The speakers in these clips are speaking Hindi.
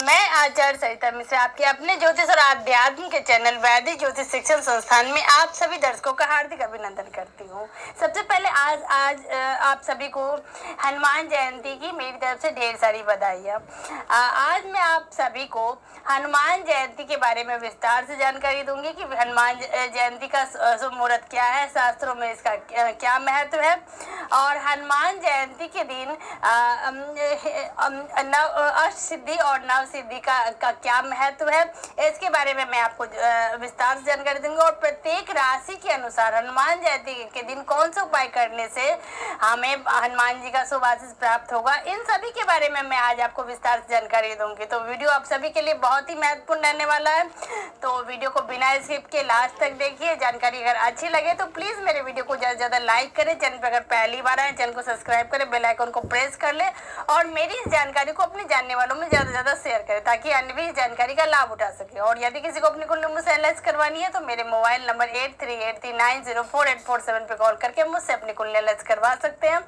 मैं आचार्य सरिता मिश्रा आपके अपने ज्योतिष और आध्यात्म के चैनल वैदिक ज्योतिष शिक्षण संस्थान में आप सभी दर्शकों का हार्दिक अभिनंदन करती हूँ। सबसे पहले आज आप सभी को हनुमान जयंती की मेरी तरफ से ढेर सारी बधाइयाँ। आज मैं आप सभी को हनुमान जयंती के बारे में विस्तार से जानकारी दूंगी कि हनुमान जयंती का शुभ मुहूर्त क्या है, शास्त्रों में इसका क्या महत्व है और हनुमान जयंती के दिन अष्टसिद्धि और नव सिद्धि का क्या महत्व है, इसके बारे में मैं आपको विस्तार से जानकारी दूंगी। और प्रत्येक राशि के अनुसार हनुमान जयंती के दिन कौन सा उपाय करने से हमें हनुमान जी का शुभ आशीष प्राप्त होगा, इन सभी के बारे में मैं आज आपको विस्तार से जानकारी दूंगी। तो वीडियो आप सभी के लिए बहुत ही महत्वपूर्ण रहने वाला है, तो वीडियो को बिना स्किप के लास्ट तक देखिए। जानकारी अगर अच्छी लगे तो प्लीज मेरे वीडियो को ज्यादा से ज्यादा लाइक करें। चैनल पर अगर पहली बार आए चैनल को सब्सक्राइब करें, बेल आइकन को प्रेस कर ले और मेरी इस जानकारी को अपने जानने वालों में ज्यादा से ज्यादा शेयर करें ताकि अन्य भी इस जानकारी का लाभ उठा सके। और यदि किसी को अपनी कुंडली मुझसे एनालाइज करवानी है तो मेरे मोबाइल नंबर 8383904847 पे कॉल करके मुझसे अपनी कुंडली एनालाइज करवा सकते हैं।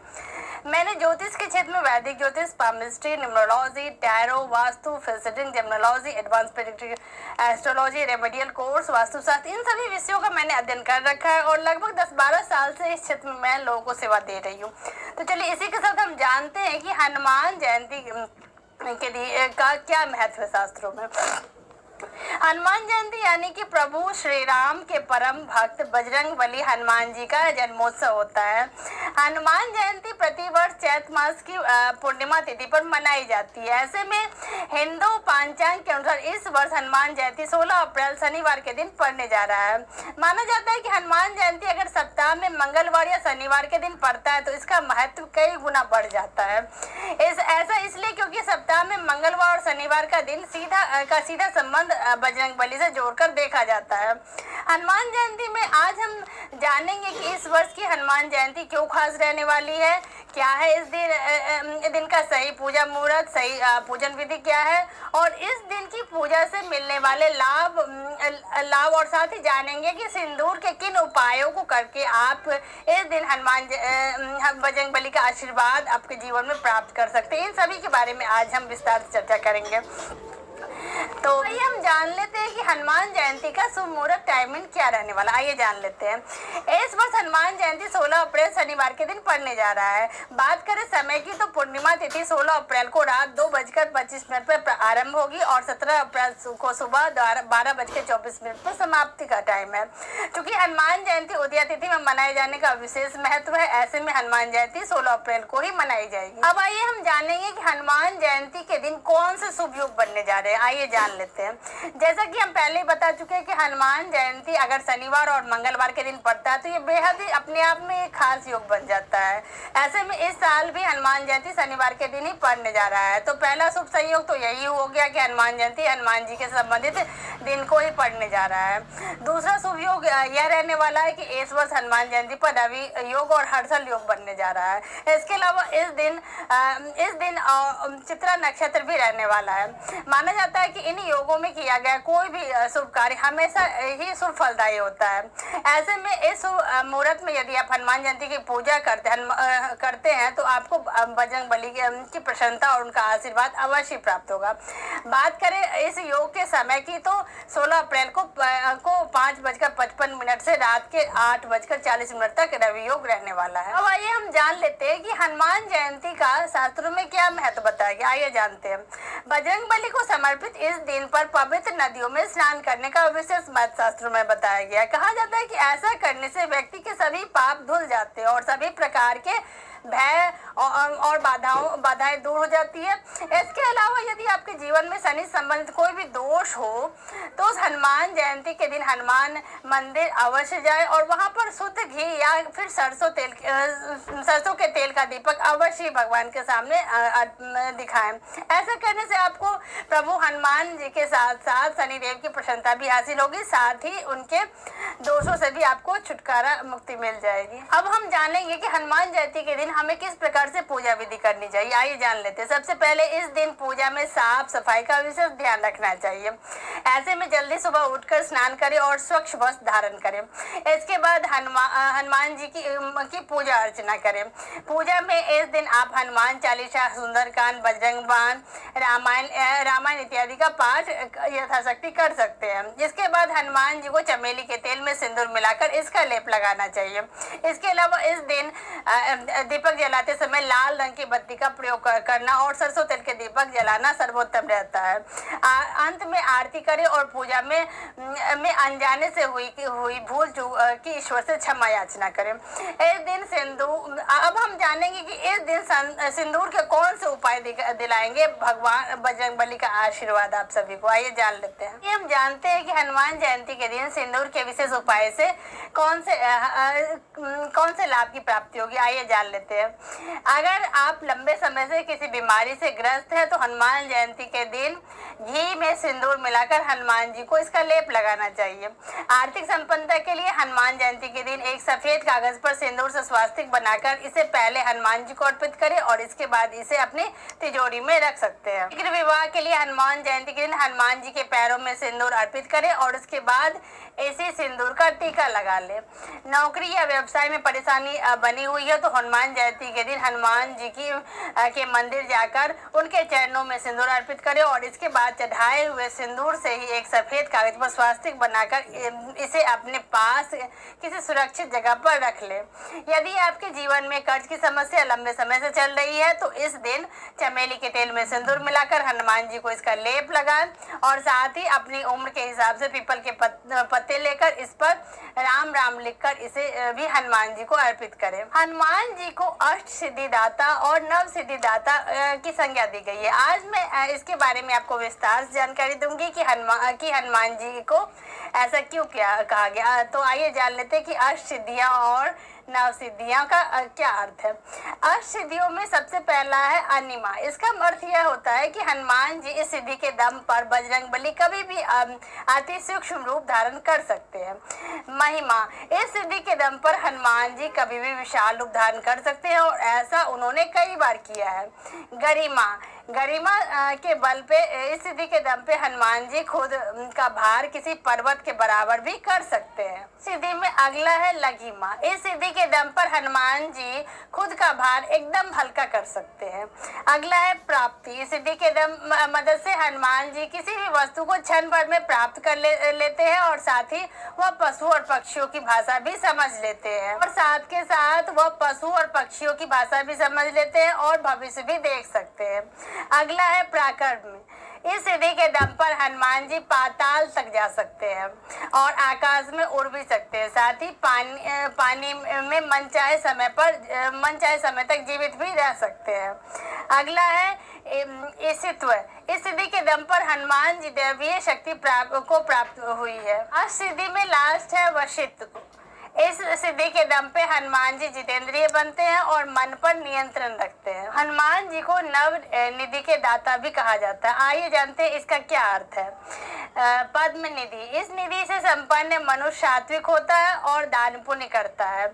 मैंने ज्योतिष के क्षेत्र में वैदिक ज्योतिष, पामिस्ट्री, न्यूमरोलॉजी, टैरो, वास्तु, फिजिटिंग, gemology, advance predictive astrology, remedial course, Vastushastra, इन सभी विषयों का मैंने अध्ययन कर रखा है और लगभग 10-12 साल से इस क्षेत्र में मैं लोगों को सेवा दे रही हूँ। तो चलिए इसी के साथ हम जानते हैं कि हनुमान जयंती के लिए का क्या महत्व है शास्त्रों में। हनुमान जयंती यानी कि प्रभु श्री राम के परम भक्त बजरंगबली हनुमान जी का जन्मोत्सव होता है। हनुमान जयंती प्रतिवर्ष चैत्र मास की पूर्णिमा तिथि पर मनाई जाती है। ऐसे में हिंदू पंचांग के अनुसार इस वर्ष हनुमान जयंती 16 अप्रैल शनिवार के दिन पड़ने जा रहा है। माना जाता है कि हनुमान जयंती अगर सप्ताह में मंगलवार या शनिवार के दिन पड़ता है तो इसका महत्व कई गुना बढ़ जाता है। ऐसा इसलिए क्योंकि सप्ताह में मंगलवार और शनिवार का दिन सीधा संबंध बजरंगबली से जोड़कर देखा जाता है। हनुमान जयंती में आज हम जानेंगे कि इस वर्ष की हनुमान जयंती क्यों खास रहने वाली है, क्या है इस दिन का सही पूजा मुहूर्त, सही पूजन विधि क्या है और इस दिन की पूजा से मिलने वाले लाभ और साथ ही जानेंगे कि सिंदूर के किन उपायों को करके आप इस दिन हनुमान बजरंगबली का आशीर्वाद आपके जीवन में प्राप्त कर सकते हैं। इन सभी के बारे में आज हम विस्तार से चर्चा करेंगे। तो आइए हम जान लेते हैं कि हनुमान जयंती का शुभ मुहूर्त टाइमिंग क्या रहने वाला। आइए जान लेते हैं। इस वर्ष हनुमान जयंती 16 अप्रैल शनिवार के दिन पड़ने जा रहा है। बात करें समय की तो पूर्णिमा तिथि 16 अप्रैल को रात 2:25 पर आरंभ होगी और 17 अप्रैल को सुबह 12:24 पर समाप्ति का टाइम है। क्योंकि हनुमान जयंती उदया तिथि में मनाए जाने का विशेष महत्व है, ऐसे में हनुमान जयंती 16 अप्रैल को ही मनाई जाएगी। अब आइए हम जानेंगे कि हनुमान जयंती के दिन कौन से शुभ योग बनने जा रहे हैं। आइए जान लेते हैं। जैसा कि हम पहले बता चुके हैं कि हनुमान जयंती अगर शनिवार और मंगलवार के दिन पड़ता है तो ये बेहद ही अपने आप में एक खास योग बन जाता है। ऐसे में इस साल भी हनुमान जयंती शनिवार के दिन ही पड़ने जा रहा है। तो पहला शुभ संयोग तो यही हो गया कि हनुमान जयंती हनुमान जी के संबंधित दिन को ही पड़ने जा रहा है। दूसरा शुभ योग यह रहने वाला है कि इस वर्ष हनुमान जयंती पर रवि योग और हर्षल योग बनने जा रहा है। इसके अलावा इस दिन चित्रा नक्षत्र भी रहने वाला है। माना जाता है कि इन योगों में किया गया कोई भी शुभ कार्य हमेशा ही शुभ फलदायी होता है। ऐसे में इस मुहूर्त में यदि आप हनुमान जयंती की पूजा करते हैं तो आपको बजरंगबली की प्रसन्नता और उनका आशीर्वाद अवश्य प्राप्त होगा। बात करें इस योग के समय की तो 16 अप्रैल को 5:55 से रात के 8:40 तक रवि योग रहने वाला है। अब आइए हम जान लेते हैं कि हनुमान जयंती का शास्त्रों में क्या महत्व बताया गया। आइए जानते हैं। बजरंगबली को समर्पित इस दिन पर पवित्र नदियों में स्नान करने का विशेष महत्व शास्त्रों में बताया गया है। कहा जाता है कि ऐसा करने से व्यक्ति के सभी पाप धुल जाते हैं और सभी प्रकार के भय और बाधाएं दूर हो जाती है। इसके अलावा यदि आपके जीवन में शनि संबंधित कोई भी दोष हो तो उस हनुमान जयंती के दिन हनुमान मंदिर अवश्य जाए और वहां पर शुद्ध घी या फिर सरसों के तेल का दीपक अवश्य भगवान के सामने दिखाएं। ऐसा करने से आपको प्रभु हनुमान जी के साथ साथ शनिदेव की प्रसन्नता भी हासिल होगी, साथ ही उनके दोषों से भी आपको छुटकारा मुक्ति मिल जाएगी। अब हम जानेंगे कि हनुमान जयंती के दिन हमें किस प्रकार से पूजा विधि करनी चाहिए, आइए जान लेते हैं। सबसे पहले इस दिन पूजा में साफ सफाई का विशेष ध्यान रखना चाहिए। ऐसे में जल्दी सुबह उठकर स्नान करें और स्वच्छ वस्त्र धारण करें। इसके बाद हनुमान जी की पूजा अर्चना करें। पूजा में इस दिन आप हनुमान चालीसा, सुंदरकांड, बजरंग बाण, रामायण इत्यादि का पाठ यथाशक्ति कर सकते हैं। इसके बाद हनुमान जी को चमेली के तेल में सिंदूर मिलाकर इसका लेप लगाना चाहिए। इसके अलावा इस दिन दीपक जलाते समय लाल रंग की बत्ती का प्रयोग करना और सरसों तेल के दीपक जलाना सर्वोत्तम रहता है। अंत में आरती करें और पूजा में अनजाने से हुई भूल चूक की ईश्वर से क्षमा याचना करें। इस दिन सिंदूर, अब हम जानेंगे कि इस दिन सिंदूर के कौन से उपाय दिलाएंगे भगवान बजरंगबली का आशीर्वाद आप सभी को, आइए जान लेते हैं। हम जानते हैं कि हनुमान जयंती के दिन सिंदूर के विशेष उपाय से कौन से लाभ की प्राप्ति होगी, आइए जान लेते हैं। अगर आप लंबे समय से किसी बीमारी से ग्रस्त है तो हनुमान जयंती के दिन घी में सिंदूर मिलाकर हनुमान जी को इसका लेप लगाना चाहिए। आर्थिक संपन्नता के लिए हनुमान जयंती के दिन एक सफेद कागज पर सिंदूर से स्वास्तिक बनाकर इसे पहले हनुमान जी को अर्पित करें और इसके बाद इसे अपनी तिजोरी में रख सकते हैं। शीघ्र विवाह के लिए हनुमान जयंती के दिन हनुमान जी के पैरों में सिंदूर अर्पित करें और उसके बाद इसी सिंदूर का टीका लगा ले। नौकरी या व्यवसाय में परेशानी बनी हुई है तो हनुमान जयंती के दिन हनुमान जी के मंदिर जाकर उनके चरणों में सिंदूर अर्पित करें और इसके बाद चढ़ाए हुए सिंदूर से ही एक सफेद कागज पर स्वास्तिक बनाकर इसे अपने पास किसी सुरक्षित जगह पर रख ले। यदि आपके जीवन में कर्ज की समस्या लंबे समय से चल रही है तो इस दिन चमेली के तेल में सिंदूर मिलाकर हनुमान जी को इसका लेप लगाएं और साथ ही अपनी उम्र के हिसाब से पीपल के पत्ते लेकर इस पर राम राम लिखकर इसे भी हनुमान जी को अर्पित करें। हनुमान जी को अष्ट सिद्धिदाता और नव सिद्धिदाता की संज्ञा दी गई है। आज मैं इसके बारे में आपको विस्तार से जानकारी दूंगी कि हनुमान जी को ऐसा क्यों कहा गया। तो आइए जान लेते हैं कि अष्ट सिद्धियां और नव सिद्धियों का क्या अर्थ है। अष्ट सिद्धियों में सबसे पहला है अनिमा। इसका अर्थ यह होता है कि हनुमान जी इस सिद्धि के दम पर बजरंगबली कभी भी अति सूक्ष्म रूप धारण कर सकते हैं। महिमा, इस सिद्धि के दम पर हनुमान जी कभी भी विशाल रूप धारण कर सकते हैं और ऐसा उन्होंने कई बार किया है। गरिमा, गरिमा के बल पे इस सिद्धि के दम पे हनुमान जी खुद का भार किसी पर्वत के बराबर भी कर सकते हैं। सिद्धि में अगला है लघिमा। इस सिद्धि के दम पर हनुमान जी खुद का भार एकदम हल्का कर सकते हैं। अगला है प्राप्ति। इस सिद्धि के मदद से हनुमान जी किसी भी वस्तु को क्षण भर में प्राप्त कर लेते हैं और साथ ही वह पशु और पक्षियों की भाषा भी समझ लेते हैं वह पशु और पक्षियों की भाषा भी समझ लेते हैं और भविष्य भी देख सकते हैं। अगला है पराक्रम। इस सिद्धि के दम पर हनुमान जी पाताल तक जा सकते हैं और आकाश में उड़ भी सकते हैं। साथ ही पानी में मनचाहे समय तक जीवित भी रह सकते हैं। अगला है ईशित्व। इस सिद्धि के दम पर हनुमान जी दैवीय शक्ति प्राप्त हुई है। आज सिद्धि में लास्ट है वशित्व। इस सिद्धि के दम पे हनुमान जी जितेंद्रिय बनते हैं और मन पर नियंत्रण रखते हैं। हनुमान जी को नव निधि के दाता भी कहा जाता है। आइए जानते हैं इसका क्या अर्थ है। पद्म निधि, इस निधि से संपन्न मनुष्य सात्विक होता है और दान पुण्य करता है।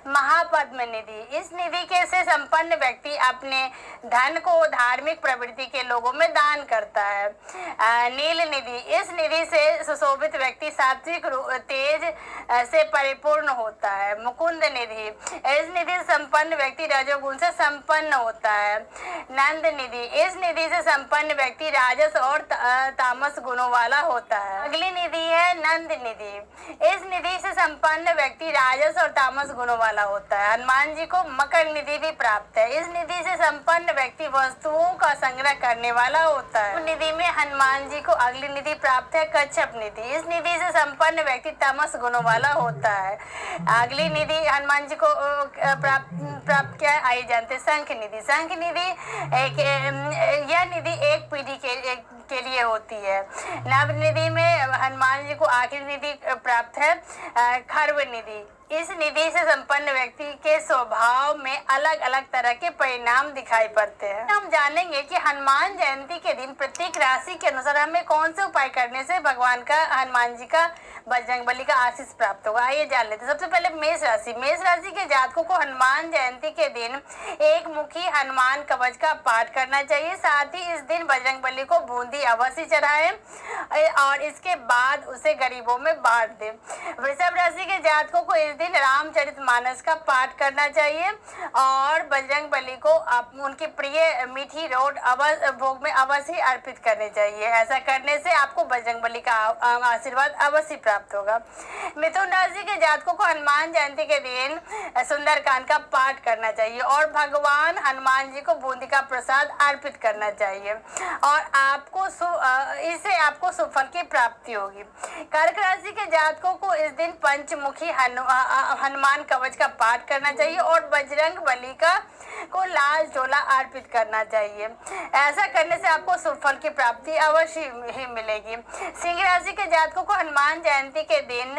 महापद्म निधि, इस निधि के से संपन्न व्यक्ति अपने धन को धार्मिक प्रवृत्ति के लोगों में दान करता है। नील निधि, इस निधि से सुशोभित व्यक्ति सात्विक तेज से परिपूर्ण होता है। मुकुंद निधि, इस निधि से संपन्न व्यक्ति रजोगुण से संपन्न होता है। नंद निधि, इस निधि से संपन्न व्यक्ति राजस और तामस गुणों वाला होता है। अगली निधि है नंद निधि। इस निधि से संपन्न व्यक्ति राजस और तामस गुणों वाला होता है। हनुमान जी को मकर निधि भी प्राप्त है। इस निधि से संपन्न व्यक्ति वस्तुओं का संग्रह करने वाला होता है। निधि में हनुमान जी को अगली निधि प्राप्त है कच्छप निधि। इस निधि से संपन्न व्यक्ति तमस गुणों वाला होता है। अगली निधि हनुमान जी को प्राप्त क्या है, आइए जानते हैं। शंख निधि। शंख निधि यह निधि एक पीढ़ी के लिए होती है। नव निधि में हनुमान जी को आखिरी निधि प्राप्त है खर्व निधि। इस निधि से संपन्न व्यक्ति के स्वभाव में अलग अलग तरह के परिणाम दिखाई पड़ते हैं। हम जानेंगे कि हनुमान जयंती के दिन प्रत्येक राशि के अनुसार हमें कौन से उपाय करने से भगवान का, हनुमान जी का, बजरंगबली का आशीष प्राप्त होगा। आइए जान लेते हैं। सबसे पहले मेष राशि। मेष राशि के जातकों को हनुमान जयंती के दिन एक मुखी हनुमान कवच का पाठ करना चाहिए। साथ ही इस दिन बजरंगबली को बूंदी अवश्य चढ़ाएं और इसके बाद उसे गरीबों में बांट दें। वृषभ राशि के जातकों को इस दिन रामचरितमानस का पाठ करना चाहिए और बजरंगबली को उनकी प्रिय मीठी रोट भोग में अवश्य अर्पित करनी चाहिए। ऐसा करने से आपको बजरंगबली का आशीर्वाद अवश्य प्राप्त होगा। मिथुन राशि के जातकों को हनुमान जयंती के दिन सुंदरकांड का पाठ करना चाहिए और भगवान हनुमान जी को बूंदी का प्रसाद अर्पित करना चाहिए और इससे आपको सुफल की प्राप्ति होगी। कर्क राशि के जातकों को इस दिन पंचमुखी हनुमान कवच का पाठ करना चाहिए और बजरंगबली को लाल झोला अर्पित करना चाहिए। ऐसा करने से आपको सुफल की प्राप्ति अवश्य ही मिलेगी। सिंह राशि के जातकों को हनुमान जयंती के दिन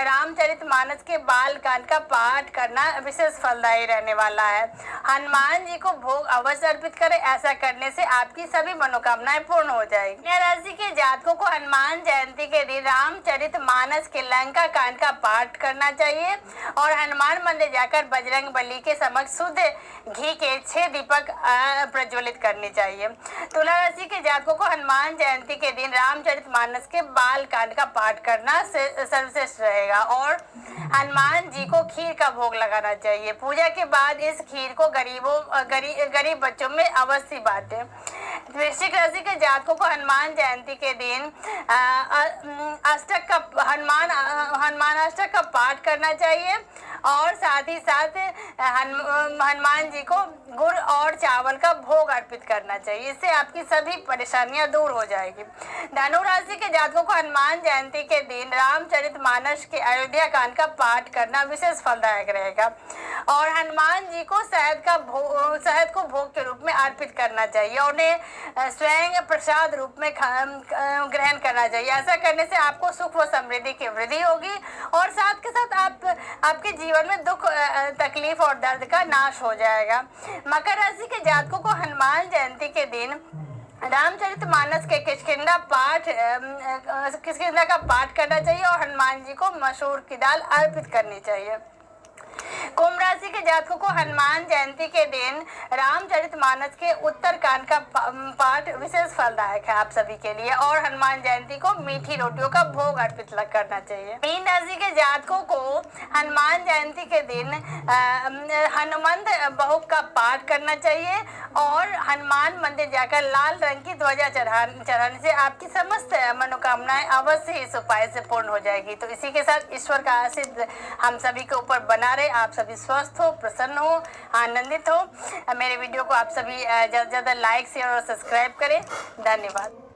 रामचरितमानस के बाल कांड का पाठ करना विशेष फलदायी रहने वाला है। हनुमान जी को भोग अवश्य अर्पित करें। ऐसा करने से आपकी सभी मनोकामनाएं पूर्ण हो जाएगी। कन्या राशि के जातकों को हनुमान जयंती के दिन रामचरितमानस के लंका कांड का पाठ करना चाहिए और हनुमान मंदिर जाकर बजरंगबली के समक्ष शुद्ध घी के 6 दीपक प्रज्वलित करने चाहिए। तुला राशि के जातकों को हनुमान जयंती के दिन रामचरितमानस के बाल कांड का पाठ करना सर्वश्रेष्ठ रहेगा और हनुमान जी को खीर का भोग लगाना चाहिए। पूजा के बाद इस खीर को गरीब बच्चों में अवश्य बांटें। वृश्चिक राशि के जातकों को हनुमान जयंती के दिन हनुमान अष्टक का पाठ करना चाहिए और साथ ही साथ हनुमान जी को गुड़ और चावल का भोग अर्पित करना चाहिए। इससे आपकी सभी परेशानियां दूर हो जाएगी। धनु राशि के जातकों को हनुमान जयंती के दिन रामचरितमानस के अयोध्या कांड का पाठ करना विशेष फलदायक रहेगा और हनुमान जी को शहद को भोग के रूप में अर्पित करना चाहिए और उन्हें स्वयं प्रसाद रूप में ग्रहण करना चाहिए। ऐसा करने से आपको सुख व समृद्धि की वृद्धि होगी और साथ के साथ आपके जीवन में दुख, तकलीफ और दर्द का नाश हो जाएगा। मकर राशि के जातकों को हनुमान जयंती के दिन रामचरितमानस के किष्किंधा का पाठ करना चाहिए और हनुमान जी को मसूर की दाल अर्पित करनी चाहिए। कुंभ राशि के जातकों को हनुमान जयंती के दिन रामचरितमानस के उत्तरकांड का पाठ विशेष फलदायक है आप सभी के लिए और हनुमान जयंती को मीठी रोटियों का भोग अर्पित करना चाहिए। मीन राशि के जातकों को हनुमान जयंती के दिन हनुमंत बहु का पाठ करना चाहिए और हनुमान मंदिर जाकर लाल रंग की ध्वजा चढ़ाने से आपकी समस्त मनोकामनाएं अवश्य इस उपाय से पूर्ण हो जाएगी। तो इसी के साथ ईश्वर का आशीर्वाद हम सभी के ऊपर बना रहे। आप सभी स्वस्थ हो, प्रसन्न हो, आनंदित हो। मेरे वीडियो को आप सभी ज़्यादा से ज़्यादा लाइक, शेयर और सब्सक्राइब करें। धन्यवाद।